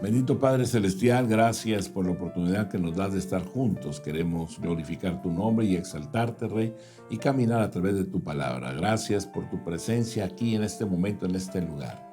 Bendito Padre Celestial, gracias por la oportunidad que nos das de estar juntos. Queremos glorificar tu nombre y exaltarte, Rey, y caminar a través de tu palabra. Gracias por tu presencia aquí en este momento, en este lugar.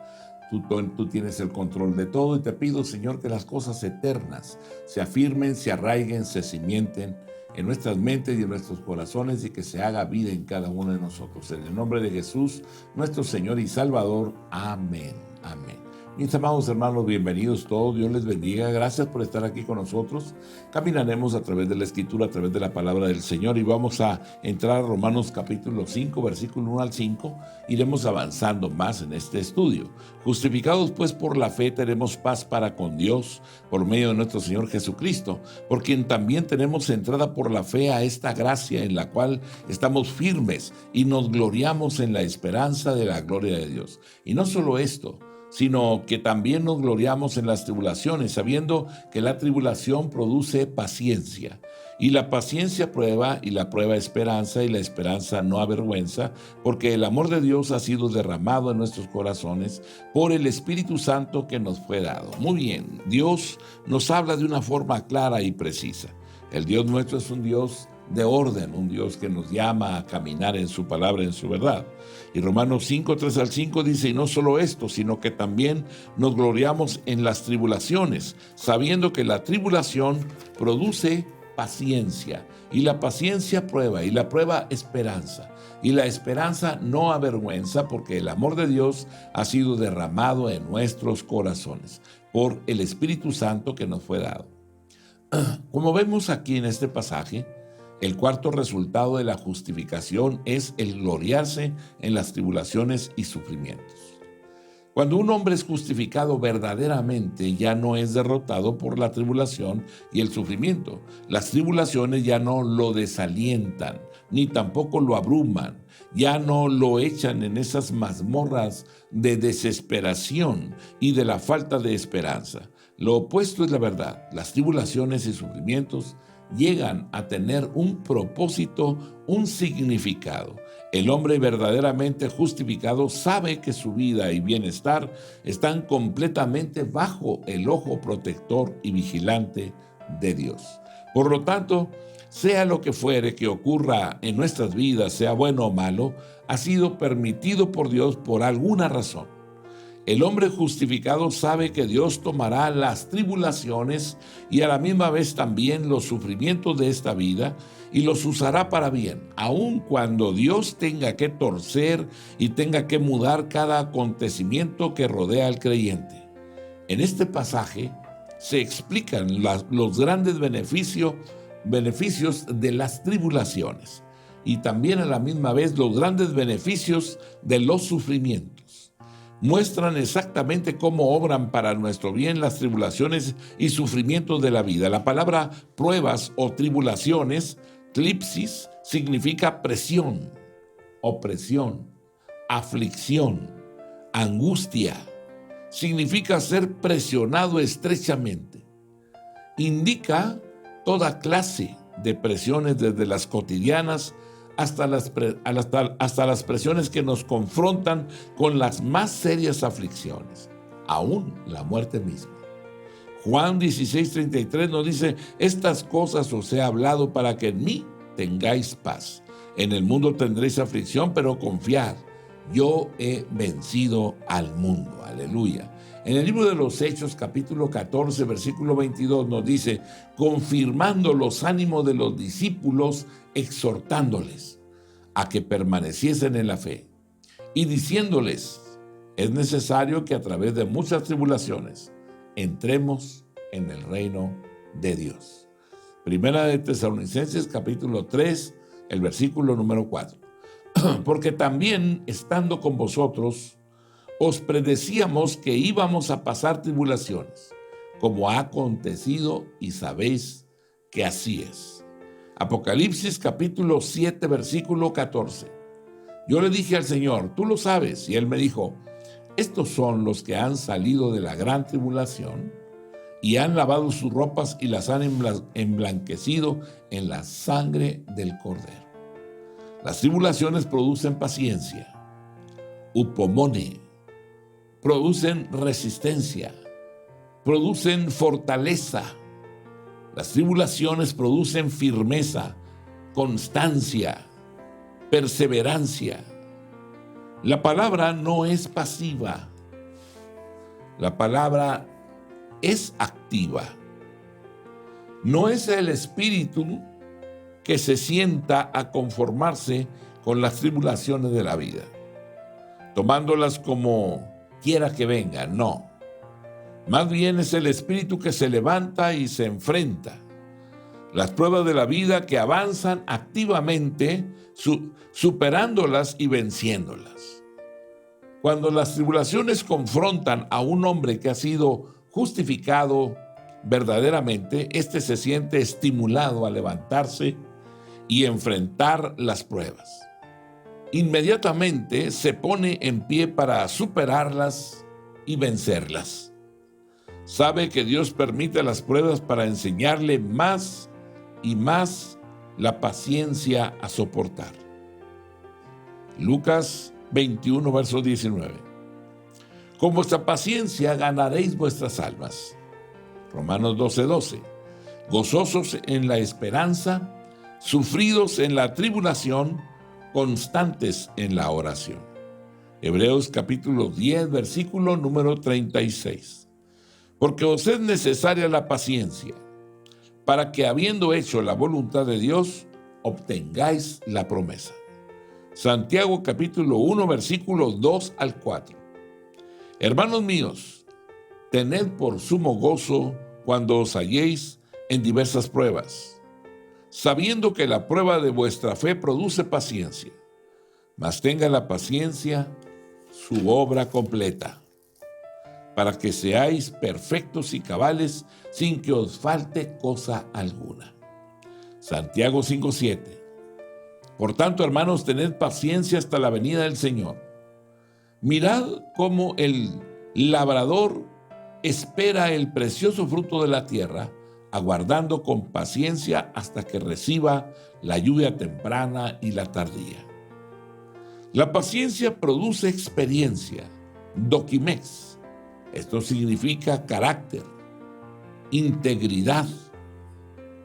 Tú tienes el control de todo y te pido, Señor, que las cosas eternas se afirmen, se arraiguen, se cimienten en nuestras mentes y en nuestros corazones y que se haga vida en cada uno de nosotros. En el nombre de Jesús, nuestro Señor y Salvador. Amén. Amén. Mis amados hermanos, bienvenidos todos. Dios les bendiga. Gracias por estar aquí con nosotros. Caminaremos a través de la Escritura, a través de la palabra del Señor y vamos a entrar a Romanos capítulo 5, versículo 1 al 5. Iremos avanzando más en este estudio. Justificados pues por la fe tenemos paz para con Dios por medio de nuestro Señor Jesucristo, por quien también tenemos entrada por la fe a esta gracia en la cual estamos firmes y nos gloriamos en la esperanza de la gloria de Dios. Y no solo esto, sino que también nos gloriamos en las tribulaciones, sabiendo que la tribulación produce paciencia. Y la paciencia prueba, y la prueba esperanza, y la esperanza no avergüenza, porque el amor de Dios ha sido derramado en nuestros corazones por el Espíritu Santo que nos fue dado. Muy bien, Dios nos habla de una forma clara y precisa. El Dios nuestro es un Dios de orden, un Dios que nos llama a caminar en su palabra, en su verdad. Y Romanos 5, 3 al 5 dice, y no solo esto, sino que también nos gloriamos en las tribulaciones, sabiendo que la tribulación produce paciencia, y la paciencia prueba, y la prueba esperanza, y la esperanza no avergüenza, porque el amor de Dios ha sido derramado en nuestros corazones, por el Espíritu Santo que nos fue dado. Como vemos aquí en este pasaje, el cuarto resultado de la justificación es el gloriarse en las tribulaciones y sufrimientos. Cuando un hombre es justificado verdaderamente, ya no es derrotado por la tribulación y el sufrimiento. Las tribulaciones ya no lo desalientan, ni tampoco lo abruman, ya no lo echan en esas mazmorras de desesperación y de la falta de esperanza. Lo opuesto es la verdad. Las tribulaciones y sufrimientos llegan a tener un propósito, un significado. El hombre verdaderamente justificado sabe que su vida y bienestar están completamente bajo el ojo protector y vigilante de Dios. Por lo tanto, sea lo que fuere que ocurra en nuestras vidas, sea bueno o malo, ha sido permitido por Dios por alguna razón. El hombre justificado sabe que Dios tomará las tribulaciones y a la misma vez también los sufrimientos de esta vida y los usará para bien, aun cuando Dios tenga que torcer y tenga que mudar cada acontecimiento que rodea al creyente. En este pasaje se explican los grandes beneficios de las tribulaciones y también a la misma vez los grandes beneficios de los sufrimientos. Muestran exactamente cómo obran para nuestro bien las tribulaciones y sufrimientos de la vida. La palabra pruebas o tribulaciones, tlipsis, significa presión, opresión, aflicción, angustia. Significa ser presionado estrechamente. Indica toda clase de presiones, desde las cotidianas hasta las presiones que nos confrontan con las más serias aflicciones, aún la muerte misma. Juan 16:33 nos dice, estas cosas os he hablado para que en mí tengáis paz. En el mundo tendréis aflicción, pero confiad, yo he vencido al mundo. Aleluya. En el libro de los Hechos, capítulo 14, versículo 22, nos dice, confirmando los ánimos de los discípulos, exhortándoles a que permaneciesen en la fe y diciéndoles, es necesario que a través de muchas tribulaciones entremos en el reino de Dios. Primera de Tesalonicenses, capítulo 3, el versículo número 4. Porque también, estando con vosotros, os predecíamos que íbamos a pasar tribulaciones, como ha acontecido y sabéis que así es. Apocalipsis capítulo 7, versículo 14. Yo le dije al Señor, tú lo sabes, y Él me dijo, estos son los que han salido de la gran tribulación y han lavado sus ropas y las han emblanquecido en la sangre del Cordero. Las tribulaciones producen paciencia, upomone, producen resistencia, producen fortaleza. Las tribulaciones producen firmeza, constancia, perseverancia. La palabra no es pasiva. La palabra es activa. No es el espíritu que se sienta a conformarse con las tribulaciones de la vida, tomándolas como quiera que vengan, no. Más bien es el espíritu que se levanta y se enfrenta. Las pruebas de la vida que avanzan activamente, superándolas y venciéndolas. Cuando las tribulaciones confrontan a un hombre que ha sido justificado verdaderamente, éste se siente estimulado a levantarse y enfrentar las pruebas. Inmediatamente se pone en pie para superarlas y vencerlas. Sabe que Dios permite las pruebas para enseñarle más y más la paciencia a soportar. Lucas 21, verso 19. Con vuestra paciencia ganaréis vuestras almas. Romanos 12, 12. Gozosos en la esperanza, sufridos en la tribulación, constantes en la oración. Hebreos capítulo 10, versículo número 36. Porque os es necesaria la paciencia, para que habiendo hecho la voluntad de Dios, obtengáis la promesa. Santiago capítulo 1, versículos 2 al 4. Hermanos míos, tened por sumo gozo cuando os halléis en diversas pruebas, sabiendo que la prueba de vuestra fe produce paciencia, mas tenga la paciencia su obra completa, para que seáis perfectos y cabales sin que os falte cosa alguna. Santiago 5:7. Por tanto, hermanos, tened paciencia hasta la venida del Señor. Mirad cómo el labrador espera el precioso fruto de la tierra, aguardando con paciencia hasta que reciba la lluvia temprana y la tardía. La paciencia produce experiencia, doquimex. Esto significa carácter, integridad,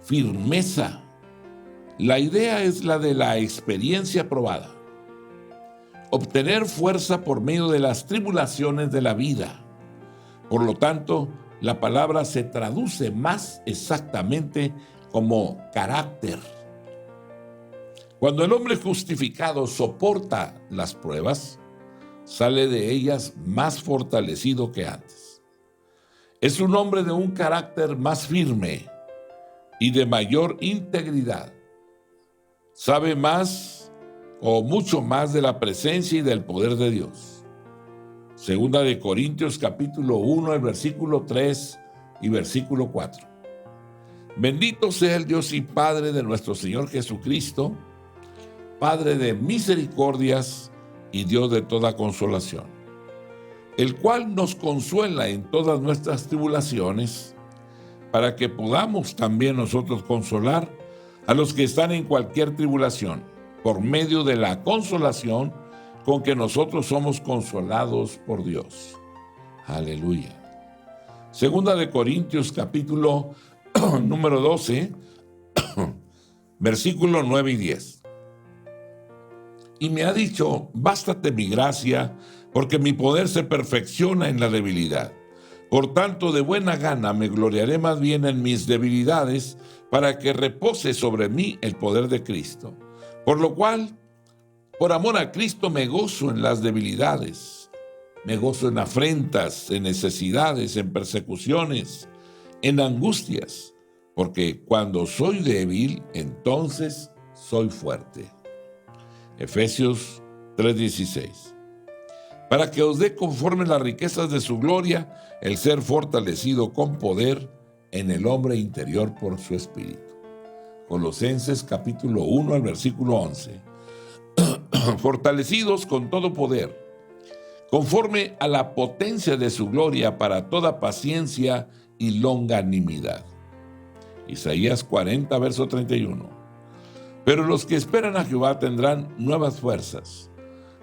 firmeza. La idea es la de la experiencia probada. Obtener fuerza por medio de las tribulaciones de la vida. Por lo tanto, la palabra se traduce más exactamente como carácter. Cuando el hombre justificado soporta las pruebas, sale de ellas más fortalecido que antes. Es un hombre de un carácter más firme y de mayor integridad. Sabe más o mucho más de la presencia y del poder de Dios. Segunda de Corintios capítulo 1, el versículo 3 y versículo 4. Bendito sea el Dios y Padre de nuestro Señor Jesucristo, Padre de misericordias y Dios de toda consolación, el cual nos consuela en todas nuestras tribulaciones, para que podamos también nosotros consolar a los que están en cualquier tribulación, por medio de la consolación con que nosotros somos consolados por Dios. Aleluya. Segunda de Corintios capítulo número 12, versículos 9 y 10. Y me ha dicho, bástate mi gracia, porque mi poder se perfecciona en la debilidad. Por tanto, de buena gana me gloriaré más bien en mis debilidades, para que repose sobre mí el poder de Cristo. Por lo cual, por amor a Cristo me gozo en las debilidades, me gozo en afrentas, en necesidades, en persecuciones, en angustias, porque cuando soy débil, entonces soy fuerte. Efesios 3:16. Para que os dé conforme las riquezas de su gloria, el ser fortalecido con poder en el hombre interior por su espíritu. Colosenses capítulo 1, al versículo 11. Fortalecidos con todo poder, conforme a la potencia de su gloria, para toda paciencia y longanimidad. Isaías 40, verso 31. Pero los que esperan a Jehová tendrán nuevas fuerzas,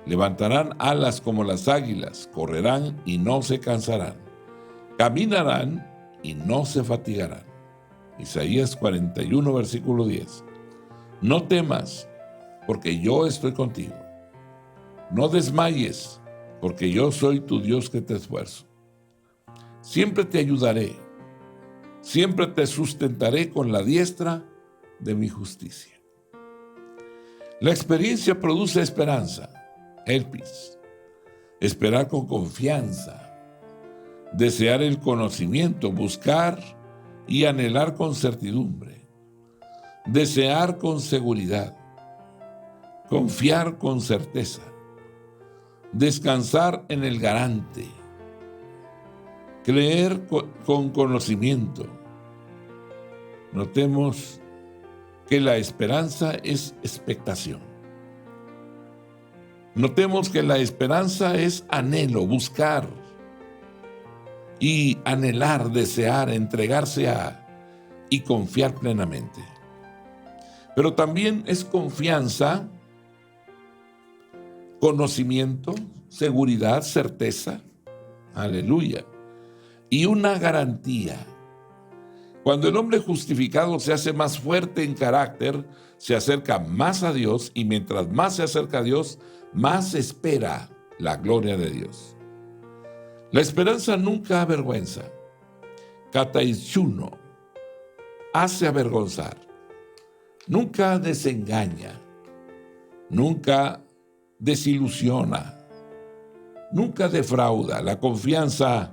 levantarán alas como las águilas, correrán y no se cansarán, caminarán y no se fatigarán. Isaías 41, versículo 10. No temas, porque yo estoy contigo. No desmayes, porque yo soy tu Dios que te esfuerzo. Siempre te ayudaré, siempre te sustentaré con la diestra de mi justicia. La experiencia produce esperanza, elpis. Esperar con confianza, desear el conocimiento, buscar y anhelar con certidumbre, desear con seguridad, confiar con certeza, descansar en el garante, creer con conocimiento. Notemos que la esperanza es expectación. Notemos que la esperanza es anhelo, buscar y anhelar, desear, entregarse a y confiar plenamente. Pero también es confianza, conocimiento, seguridad, certeza, aleluya, y una garantía. Cuando el hombre justificado se hace más fuerte en carácter, se acerca más a Dios, y mientras más se acerca a Dios, más espera la gloria de Dios. La esperanza nunca avergüenza. Kataischuno, hace avergonzar. Nunca desengaña. Nunca desilusiona. Nunca defrauda. La confianza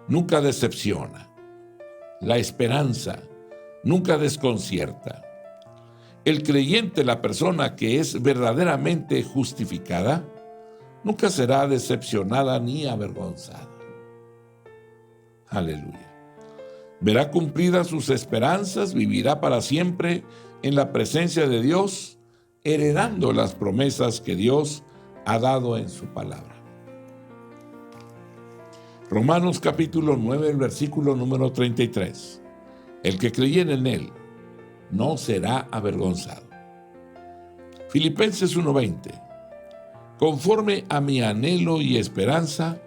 nunca decepciona. La esperanza nunca desconcierta. El creyente, la persona que es verdaderamente justificada, nunca será decepcionada ni avergonzada. Aleluya. Verá cumplidas sus esperanzas, vivirá para siempre en la presencia de Dios, heredando las promesas que Dios ha dado en su palabra. Romanos capítulo 9, el versículo número 33. El que creyere en él no será avergonzado. Filipenses 1:20. Conforme a mi anhelo y esperanza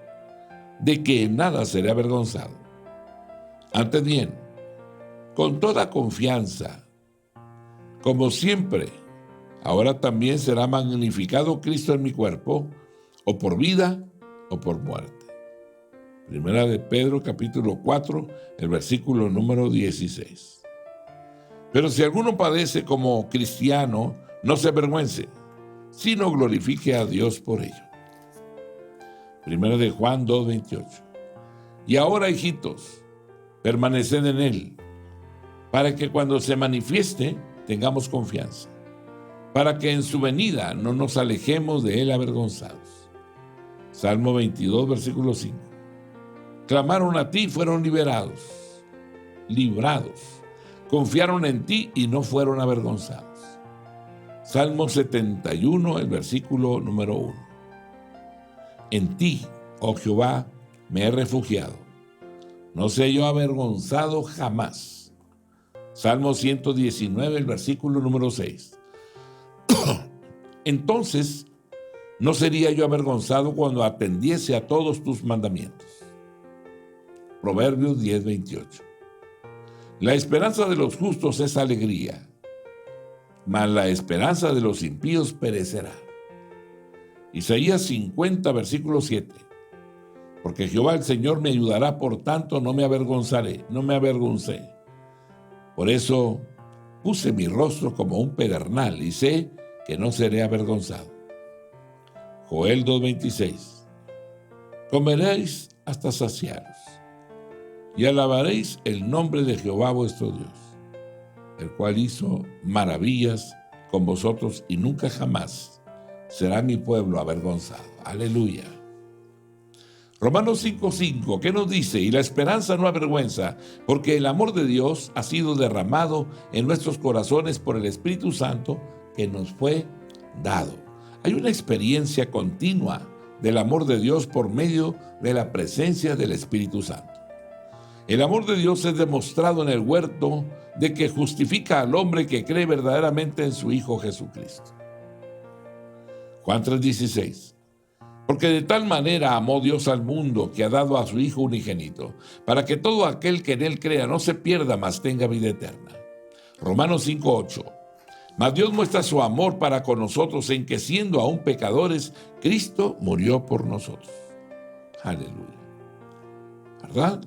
de que en nada seré avergonzado. Antes bien, con toda confianza, como siempre, ahora también será magnificado Cristo en mi cuerpo, o por vida o por muerte. Primera de Pedro, capítulo 4, el versículo número 16. Pero si alguno padece como cristiano, no se avergüence, sino glorifique a Dios por ello. Primera de Juan 2:28. Y ahora, hijitos, permaneced en él, para que cuando se manifieste tengamos confianza, para que en su venida no nos alejemos de él avergonzados. Salmo 22, versículo 5. Clamaron a ti y fueron librados. Confiaron en ti y no fueron avergonzados. Salmo 71, el versículo número 1. En ti, oh Jehová, me he refugiado. No sé yo avergonzado jamás. Salmo 119, el versículo número 6. Entonces, no sería yo avergonzado cuando atendiese a todos tus mandamientos. Proverbios 10:28. La esperanza de los justos es alegría, mas la esperanza de los impíos perecerá. Isaías 50, versículo 7. Porque Jehová el Señor me ayudará, por tanto no me avergonzaré, no me avergoncé. Por eso puse mi rostro como un pedernal y sé que no seré avergonzado. Joel 2:26. Comeréis hasta saciaros y alabaréis el nombre de Jehová vuestro Dios, el cual hizo maravillas con vosotros y nunca jamás será mi pueblo avergonzado. Aleluya. Romanos 5:5, ¿qué nos dice? Y la esperanza no avergüenza, porque el amor de Dios ha sido derramado en nuestros corazones por el Espíritu Santo que nos fue dado. Hay una experiencia continua del amor de Dios por medio de la presencia del Espíritu Santo. El amor de Dios es demostrado en el huerto de que justifica al hombre que cree verdaderamente en su Hijo Jesucristo. Juan 3:16. Porque de tal manera amó Dios al mundo que ha dado a su Hijo unigénito, para que todo aquel que en él crea no se pierda, mas tenga vida eterna. Romanos 5:8. Mas Dios muestra su amor para con nosotros en que siendo aún pecadores, Cristo murió por nosotros. Aleluya. ¿Verdad?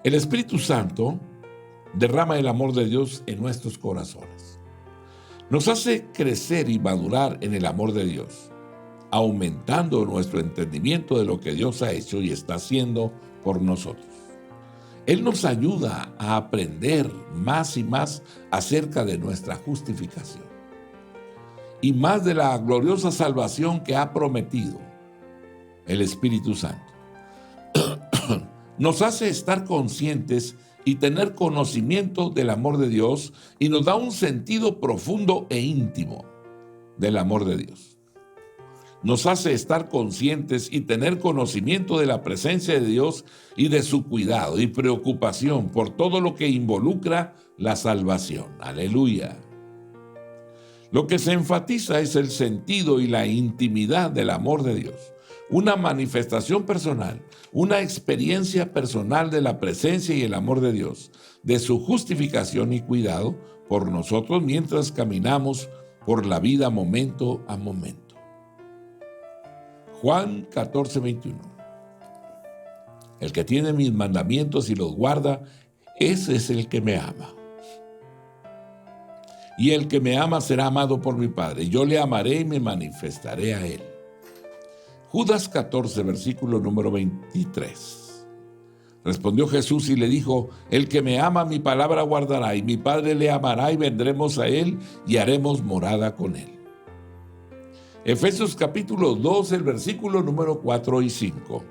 El Espíritu Santo derrama el amor de Dios en nuestros corazones. Nos hace crecer y madurar en el amor de Dios, aumentando nuestro entendimiento de lo que Dios ha hecho y está haciendo por nosotros. Él nos ayuda a aprender más y más acerca de nuestra justificación y más de la gloriosa salvación que ha prometido el Espíritu Santo. Nos hace estar conscientes y tener conocimiento del amor de Dios y nos da un sentido profundo e íntimo del amor de Dios. Nos hace estar conscientes y tener conocimiento de la presencia de Dios y de su cuidado y preocupación por todo lo que involucra la salvación. Aleluya. Lo que se enfatiza es el sentido y la intimidad del amor de Dios, una manifestación personal, una experiencia personal de la presencia y el amor de Dios, de su justificación y cuidado por nosotros mientras caminamos por la vida momento a momento. Juan 14:21. El que tiene mis mandamientos y los guarda, ese es el que me ama. Y el que me ama será amado por mi Padre. Yo le amaré y me manifestaré a él. Judas 14, versículo número 23. Respondió Jesús y le dijo: el que me ama mi palabra guardará, y mi Padre le amará, y vendremos a él y haremos morada con él. Efesios capítulo 2, el versículo número 4 y 5.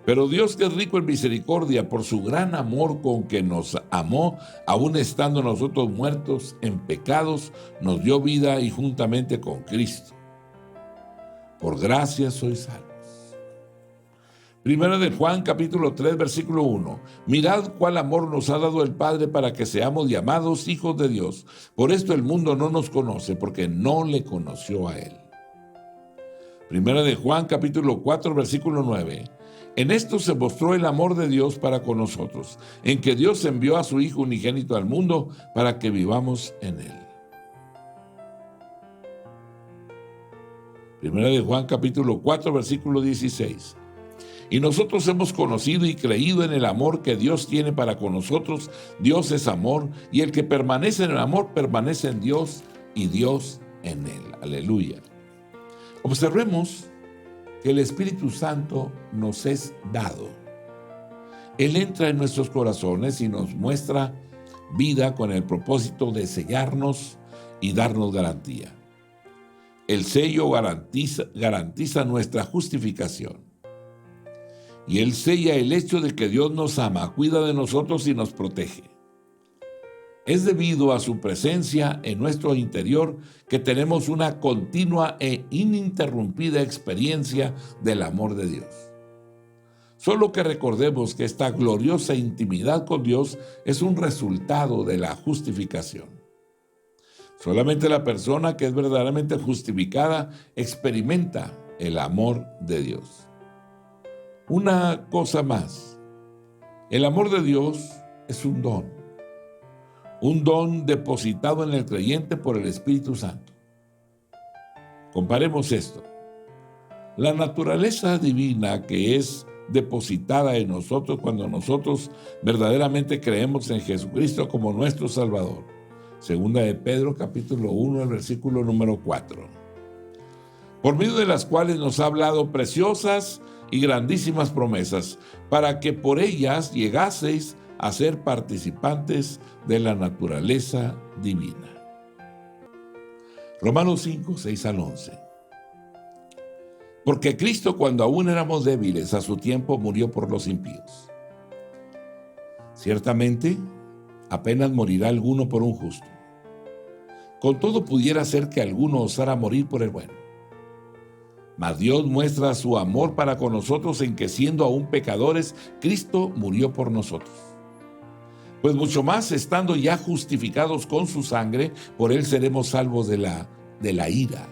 Pero Dios, que es rico en misericordia, por su gran amor con que nos amó, aun estando nosotros muertos en pecados, nos dio vida y juntamente con Cristo. Por gracia sois salvos. Primera de Juan, capítulo 3, versículo 1. Mirad cuál amor nos ha dado el Padre para que seamos llamados hijos de Dios. Por esto el mundo no nos conoce, porque no le conoció a Él. Primera de Juan, capítulo 4, versículo 9. En esto se mostró el amor de Dios para con nosotros, en que Dios envió a su Hijo unigénito al mundo para que vivamos en Él. Primera de Juan capítulo 4, versículo 16. Y nosotros hemos conocido y creído en el amor que Dios tiene para con nosotros. Dios es amor, y el que permanece en el amor permanece en Dios y Dios en él. Aleluya. Observemos que el Espíritu Santo nos es dado. Él entra en nuestros corazones y nos muestra vida con el propósito de sellarnos y darnos garantía. El sello garantiza nuestra justificación. Y Él sella el hecho de que Dios nos ama, cuida de nosotros y nos protege. Es debido a su presencia en nuestro interior que tenemos una continua e ininterrumpida experiencia del amor de Dios. Solo que recordemos que esta gloriosa intimidad con Dios es un resultado de la justificación. Solamente la persona que es verdaderamente justificada experimenta el amor de Dios. Una cosa más, el amor de Dios es un don depositado en el creyente por el Espíritu Santo. Comparemos esto. La naturaleza divina que es depositada en nosotros cuando nosotros verdaderamente creemos en Jesucristo como nuestro Salvador. Segunda de Pedro, capítulo 1, el versículo número 4. Por medio de las cuales nos ha hablado preciosas y grandísimas promesas, para que por ellas llegaseis a ser participantes de la naturaleza divina. Romanos 5, 6 al 11. Porque Cristo, cuando aún éramos débiles, a su tiempo murió por los impíos. Ciertamente, apenas morirá alguno por un justo. Con todo pudiera ser que alguno osara morir por el bueno. Mas Dios muestra su amor para con nosotros en que, siendo aún pecadores, Cristo murió por nosotros. Pues mucho más, estando ya justificados con su sangre, por él seremos salvos de la ira.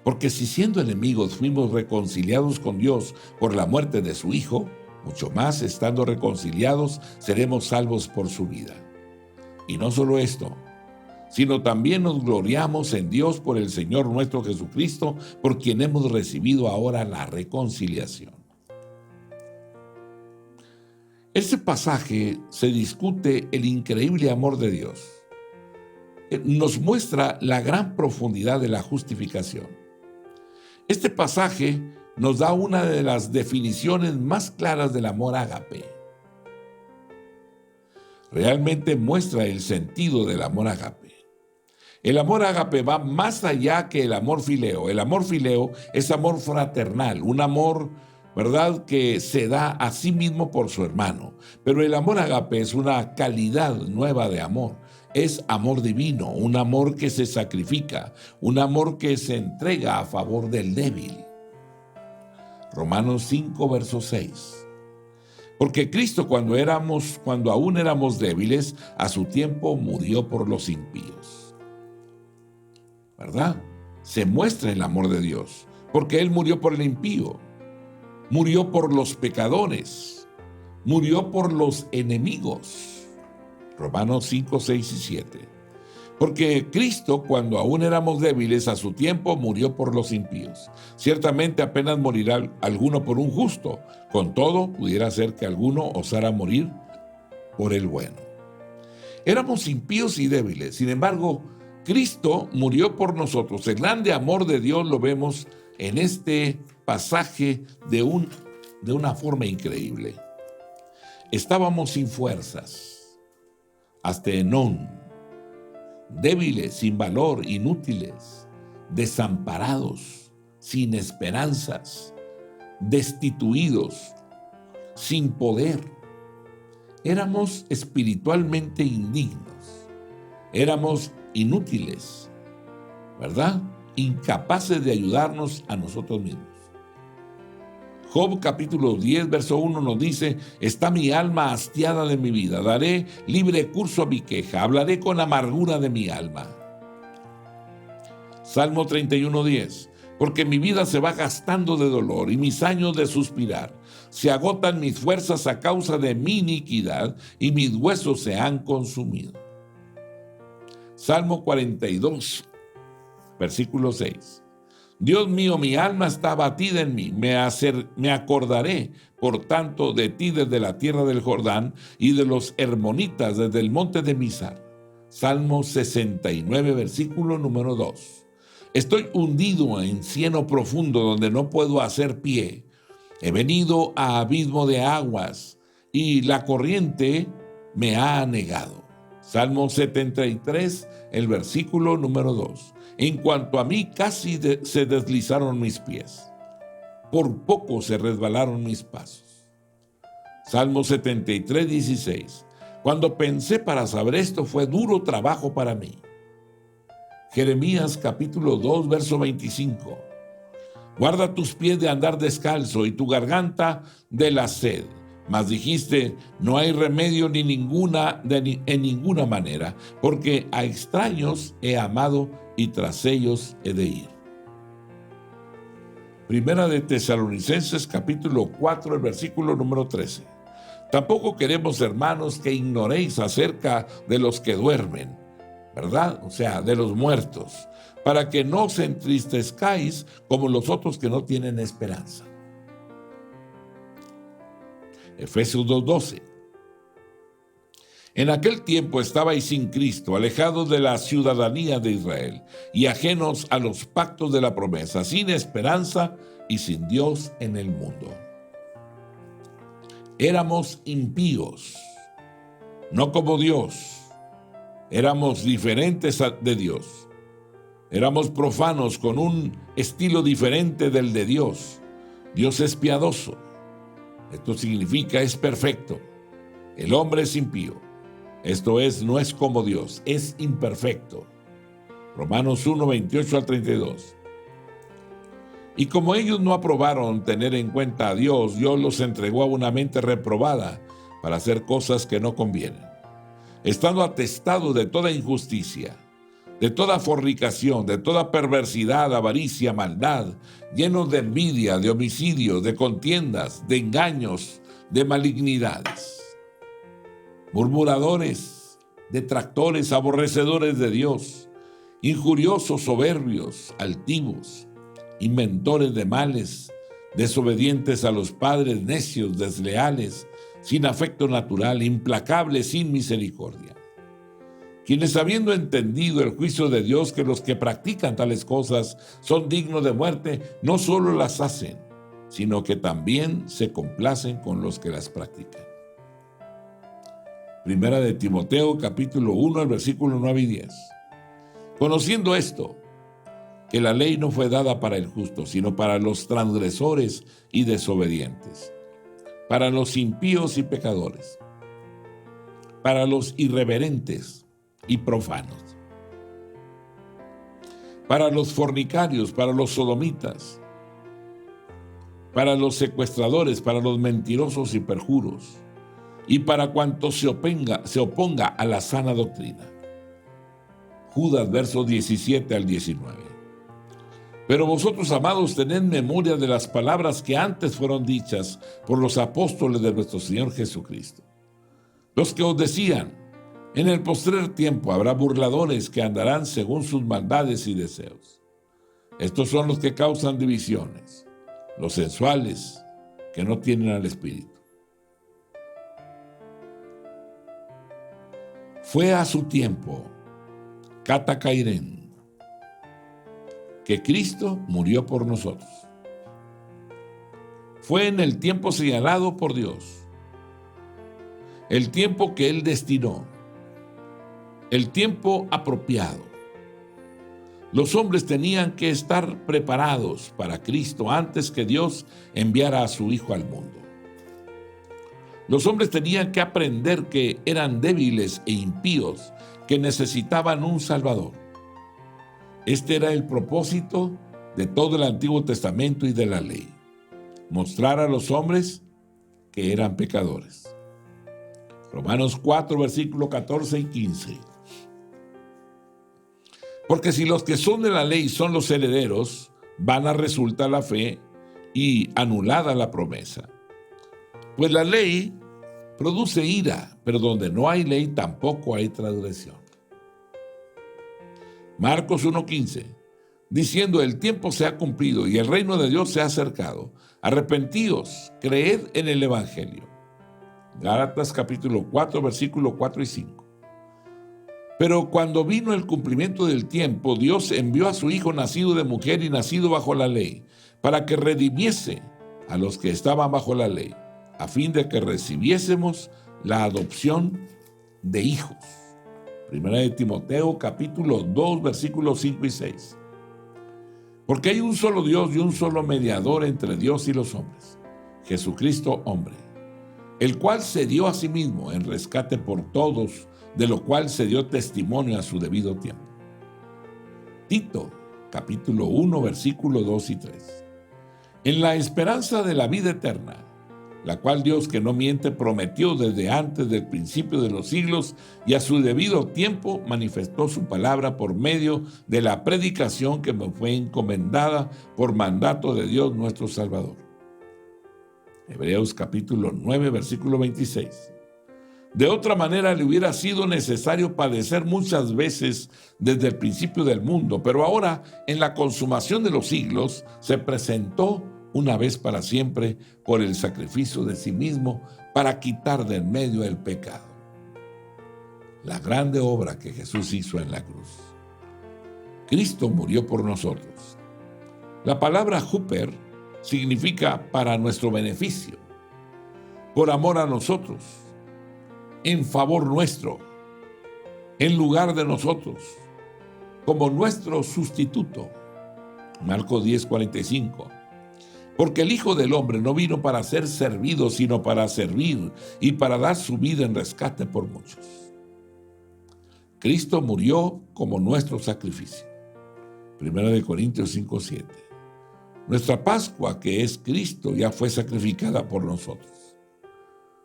Porque si siendo enemigos fuimos reconciliados con Dios por la muerte de su Hijo, mucho más estando reconciliados seremos salvos por su vida. Y no solo esto, sino también nos gloriamos en Dios por el Señor nuestro Jesucristo, por quien hemos recibido ahora la reconciliación. Este pasaje se discute el increíble amor de Dios. Nos muestra la gran profundidad de la justificación. Este pasaje nos da una de las definiciones más claras del amor ágape. Realmente muestra el sentido del amor ágape. El amor ágape va más allá que el amor fileo. El amor fileo es amor fraternal, un amor, ¿verdad?, que se da a sí mismo por su hermano. Pero el amor ágape es una calidad nueva de amor. Es amor divino, un amor que se sacrifica, un amor que se entrega a favor del débil. Romanos 5, verso 6. Porque Cristo cuando aún éramos débiles, a su tiempo murió por los impíos. ¿Verdad? Se muestra el amor de Dios, porque Él murió por el impío, murió por los pecadores, murió por los enemigos. Romanos 5, 6 y 7. Porque Cristo, cuando aún éramos débiles, a su tiempo murió por los impíos. Ciertamente apenas morirá alguno por un justo, con todo pudiera ser que alguno osara morir por el bueno. Éramos impíos y débiles, sin embargo, Cristo murió por nosotros. El grande amor de Dios lo vemos en este pasaje de una forma increíble. Estábamos sin fuerzas, hasta enón, débiles, sin valor, inútiles, desamparados, sin esperanzas, destituidos, sin poder. Éramos espiritualmente indignos, éramos inútiles, ¿verdad? Incapaces de ayudarnos a nosotros mismos. Job capítulo 10, verso 1 nos dice: está mi alma hastiada de mi vida, daré libre curso a mi queja, hablaré con amargura de mi alma. Salmo 31, 10. Porque mi vida se va gastando de dolor y mis años de suspirar. Se agotan mis fuerzas a causa de mi iniquidad y mis huesos se han consumido. Salmo 42, versículo 6. Dios mío, mi alma está abatida en mí, me acordaré, por tanto, de ti desde la tierra del Jordán y de los hermonitas desde el monte de Mizar. Salmo 69, versículo número 2. Estoy hundido en cieno profundo donde no puedo hacer pie. He venido a abismo de aguas y la corriente me ha anegado. Salmo 73, el versículo número 2. En cuanto a mí, casi se deslizaron mis pies. Por poco se resbalaron mis pasos. Salmo 73, 16. Cuando pensé para saber esto, fue duro trabajo para mí. Jeremías capítulo 2, verso 25. Guarda tus pies de andar descalzo y tu garganta de la sed. Mas dijiste, no hay remedio en ninguna manera, porque a extraños he amado y tras ellos he de ir. Primera de Tesalonicenses capítulo 4, el versículo número 13. Tampoco queremos, hermanos, que ignoréis acerca de los que duermen, ¿verdad? O sea, de los muertos, para que no os entristezcáis como los otros que no tienen esperanza. Efesios 2:12. En aquel tiempo estabais sin Cristo, alejados de la ciudadanía de Israel y ajenos a los pactos de la promesa, sin esperanza y sin Dios en el mundo. Éramos impíos, no como Dios. Éramos diferentes de Dios. Éramos profanos con un estilo diferente del de Dios. Dios es piadoso. Esto significa es perfecto. El hombre es impío. Esto es, no es como Dios, es imperfecto. Romanos 1, 28 al 32. Y como ellos no aprobaron tener en cuenta a Dios, Dios los entregó a una mente reprobada para hacer cosas que no convienen, estando atestados de toda injusticia. de toda fornicación, de toda perversidad, avaricia, maldad, llenos de envidia, de homicidios, de contiendas, de engaños, de malignidades. Murmuradores, detractores, aborrecedores de Dios, injuriosos, soberbios, altivos, inventores de males, desobedientes a los padres, necios, desleales, sin afecto natural, implacables, sin misericordia. Quienes, habiendo entendido el juicio de Dios, que los que practican tales cosas son dignos de muerte, no solo las hacen, sino que también se complacen con los que las practican. Primera de Timoteo, capítulo 1, el versículo 9 y 10. Conociendo esto, que la ley no fue dada para el justo, sino para los transgresores y desobedientes, para los impíos y pecadores, para los irreverentes y profanos, para los fornicarios, para los sodomitas, para los secuestradores, para los mentirosos y perjuros, y para cuanto se oponga a la sana doctrina. Judas, versos 17 al 19. Pero vosotros, amados, tened memoria de las palabras que antes fueron dichas por los apóstoles de nuestro Señor Jesucristo, los que os decían: en el postrer tiempo habrá burladores que andarán según sus maldades y deseos. Estos son los que causan divisiones, los sensuales, que no tienen al Espíritu. Fue a su tiempo, Kata Kairen, que Cristo murió por nosotros. Fue en el tiempo señalado por Dios, el tiempo que Él destinó, el tiempo apropiado. Los hombres tenían que estar preparados para Cristo antes que Dios enviara a su Hijo al mundo. Los hombres tenían que aprender que eran débiles e impíos, que necesitaban un Salvador. Este era el propósito de todo el Antiguo Testamento y de la ley: mostrar a los hombres que eran pecadores. Romanos 4, versículos 14 y 15. Porque si los que son de la ley son los herederos, vana resulta la fe y anulada la promesa. Pues la ley produce ira, pero donde no hay ley tampoco hay transgresión. Marcos 1:15, diciendo: el tiempo se ha cumplido y el reino de Dios se ha acercado. Arrepentíos, creed en el Evangelio. Gálatas capítulo 4, versículos 4 y 5. Pero cuando vino el cumplimiento del tiempo, Dios envió a su Hijo, nacido de mujer y nacido bajo la ley, para que redimiese a los que estaban bajo la ley, a fin de que recibiésemos la adopción de hijos. Primera de Timoteo, capítulo 2, versículos 5 y 6. Porque hay un solo Dios y un solo mediador entre Dios y los hombres, Jesucristo hombre, el cual se dio a sí mismo en rescate por todos, de lo cual se dio testimonio a su debido tiempo. Tito, capítulo 1, versículos 2 y 3. En la esperanza de la vida eterna, la cual Dios, que no miente, prometió desde antes del principio de los siglos, y a su debido tiempo manifestó su palabra por medio de la predicación que me fue encomendada por mandato de Dios nuestro Salvador. Hebreos capítulo 9, versículo 26. De otra manera le hubiera sido necesario padecer muchas veces desde el principio del mundo, pero ahora, en la consumación de los siglos, se presentó una vez para siempre por el sacrificio de sí mismo para quitar de en medio el pecado. La grande obra que Jesús hizo en la cruz. Cristo murió por nosotros. La palabra huper significa para nuestro beneficio, por amor a nosotros, en favor nuestro, en lugar de nosotros, como nuestro sustituto. Marcos 10:45. Porque el Hijo del Hombre no vino para ser servido, sino para servir y para dar su vida en rescate por muchos. Cristo murió como nuestro sacrificio. Primera de Corintios 5:7. Nuestra Pascua, que es Cristo, ya fue sacrificada por nosotros.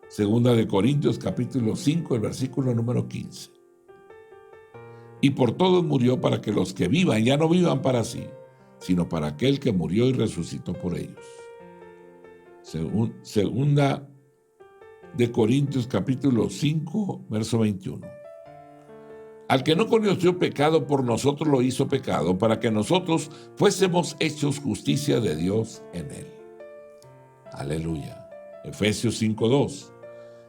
Segunda de Corintios capítulo 5, el versículo número 15. y por todos murió para que los que vivan ya no vivan para sí, sino para aquel que murió y resucitó por ellos. Segunda de Corintios capítulo 5, verso 21. Al que no conoció pecado, por nosotros lo hizo pecado, para que nosotros fuésemos hechos justicia de Dios en él. Aleluya. Efesios 5:2.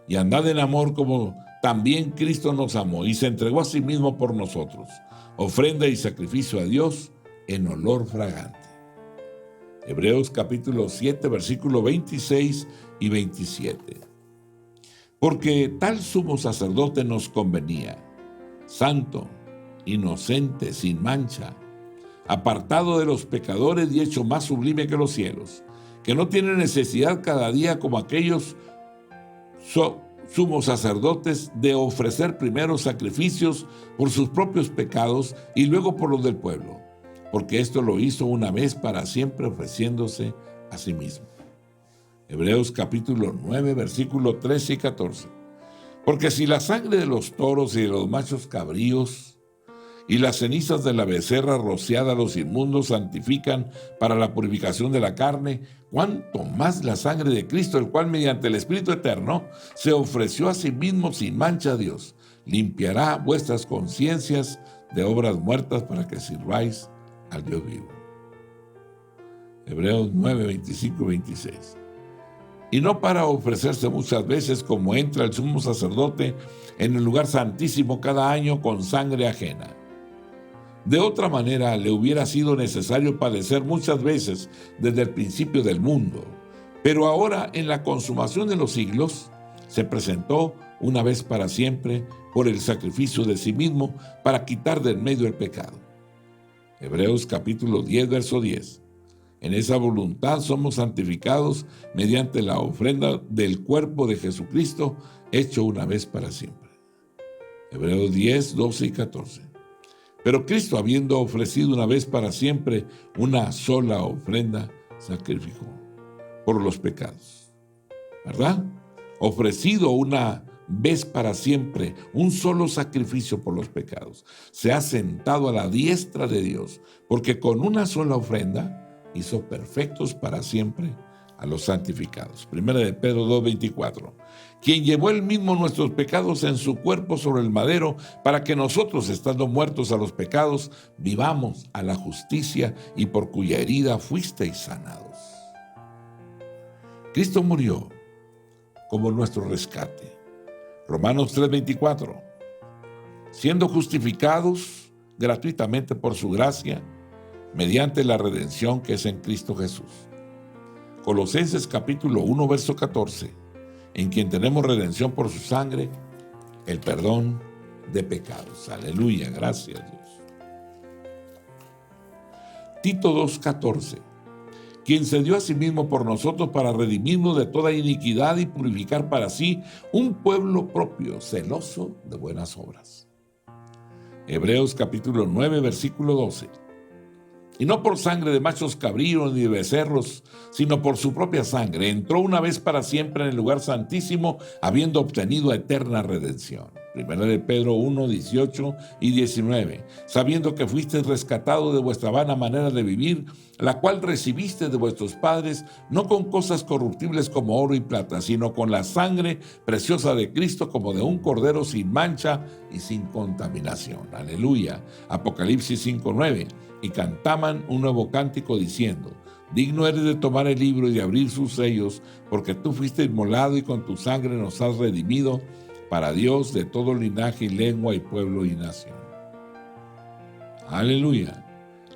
Y andad en amor como también Cristo nos amó y se entregó a sí mismo por nosotros, ofrenda y sacrificio a Dios en olor fragante. Hebreos capítulo 7, versículo 26 y 27. Porque tal sumo sacerdote nos convenía, santo, inocente, sin mancha, apartado de los pecadores y hecho más sublime que los cielos, que no tiene necesidad cada día como aquellos sumos sacerdotes de ofrecer primero sacrificios por sus propios pecados y luego por los del pueblo, porque esto lo hizo una vez para siempre ofreciéndose a sí mismo. Hebreos capítulo 9, versículo 13 y 14. Porque si la sangre de los toros y de los machos cabríos y las cenizas de la becerra rociada a los inmundos santifican para la purificación de la carne, cuánto más la sangre de Cristo, el cual mediante el Espíritu Eterno se ofreció a sí mismo sin mancha a Dios, limpiará vuestras conciencias de obras muertas para que sirváis al Dios vivo. Hebreos 9, 25 y 26. Y no para ofrecerse muchas veces como entra el sumo sacerdote en el lugar santísimo cada año con sangre ajena. De otra manera le hubiera sido necesario padecer muchas veces desde el principio del mundo, pero ahora en la consumación de los siglos se presentó una vez para siempre por el sacrificio de sí mismo para quitar del medio el pecado. Hebreos capítulo 10, verso 10. En esa voluntad somos santificados mediante la ofrenda del cuerpo de Jesucristo, hecho una vez para siempre. Hebreos 10, 12 y 14. Pero Cristo, habiendo ofrecido una vez para siempre una sola ofrenda, sacrificó por los pecados. ¿Verdad? Ofrecido una vez para siempre, un solo sacrificio por los pecados. Se ha sentado a la diestra de Dios, porque con una sola ofrenda hizo perfectos para siempre a los santificados. Primera de Pedro 2:24. Quien llevó él mismo nuestros pecados en su cuerpo sobre el madero, para que nosotros, estando muertos a los pecados, vivamos a la justicia, y por cuya herida fuisteis sanados. Cristo murió como nuestro rescate. Romanos 3:24. Siendo justificados gratuitamente por su gracia, mediante la redención que es en Cristo Jesús. Colosenses capítulo 1, verso 14, en quien tenemos redención por su sangre, el perdón de pecados. Aleluya, gracias Dios. Tito 2:14, quien se dio a sí mismo por nosotros para redimirnos de toda iniquidad y purificar para sí un pueblo propio, celoso de buenas obras. Hebreos capítulo 9, versículo 12. Y no por sangre de machos cabríos ni de becerros, sino por su propia sangre, entró una vez para siempre en el lugar santísimo, habiendo obtenido eterna redención. Primera de Pedro 1, 18 y 19. Sabiendo que fuisteis rescatados de vuestra vana manera de vivir, la cual recibiste de vuestros padres, no con cosas corruptibles como oro y plata, sino con la sangre preciosa de Cristo, como de un cordero sin mancha y sin contaminación. Aleluya. Apocalipsis 5, 9. Y cantaban un nuevo cántico diciendo: digno eres de tomar el libro y de abrir sus sellos, porque tú fuiste inmolado y con tu sangre nos has redimido para Dios de todo linaje y lengua y pueblo y nación. Aleluya.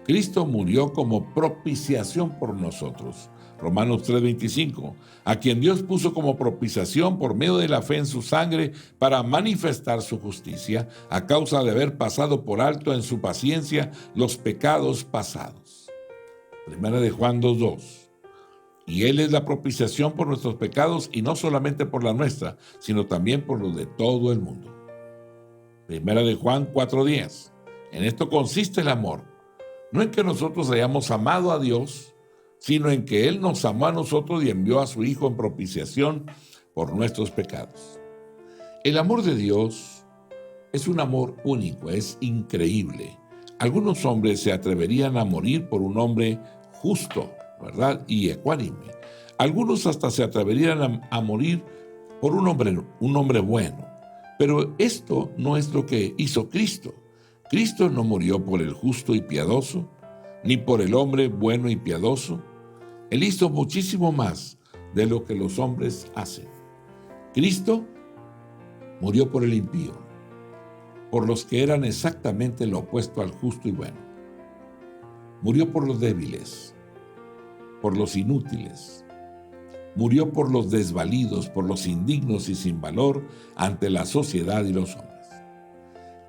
Cristo murió como propiciación por nosotros. Romanos 3:25, a quien Dios puso como propiciación por medio de la fe en su sangre para manifestar su justicia, a causa de haber pasado por alto en su paciencia los pecados pasados. Primera de Juan 2:2. Y Él es la propiciación por nuestros pecados, y no solamente por la nuestra, sino también por los de todo el mundo. Primera de Juan 4:10. En esto consiste el amor, no en que nosotros hayamos amado a Dios, sino en que Él nos amó a nosotros y envió a su Hijo en propiciación por nuestros pecados. El amor de Dios Es un amor único, es increíble. Algunos hombres se atreverían a morir por un hombre justo, ¿verdad? Y ecuánime. Algunos hasta se atreverían a morir por un hombre bueno. Pero esto no es lo que hizo Cristo. Cristo no murió por el justo y piadoso, ni por el hombre bueno y piadoso. Él hizo muchísimo más de lo que los hombres hacen. Cristo murió por el impío, por los que eran exactamente lo opuesto al justo y bueno. Murió por los débiles, por los inútiles. Murió por los desvalidos, por los indignos y sin valor ante la sociedad y los hombres.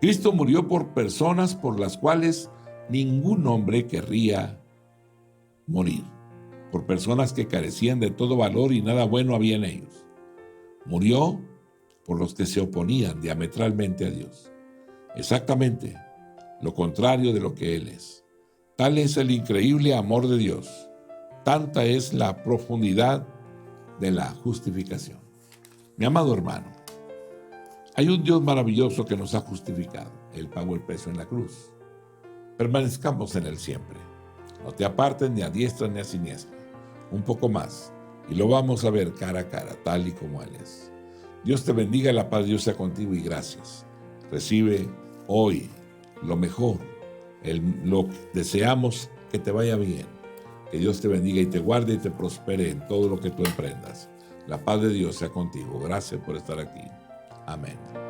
Cristo murió por personas por las cuales ningún hombre querría morir, por personas que carecían de todo valor y nada bueno había en ellos. Murió por los que se oponían diametralmente a Dios. Exactamente lo contrario de lo que Él es. Tal es el increíble amor de Dios. Tanta es la profundidad de la justificación. Mi amado hermano, hay un Dios maravilloso que nos ha justificado. Él pagó el precio en la cruz. Permanezcamos en Él siempre. No te apartes ni a diestra ni a siniestra. Un poco más y lo vamos a ver cara a cara, tal y como Él es. Dios te bendiga, la paz de Dios sea contigo y gracias. Recibe hoy lo mejor. Lo que deseamos que te vaya bien. Que Dios te bendiga y te guarde y te prospere en todo lo que tú emprendas. La paz de Dios sea contigo. Gracias por estar aquí. Amén.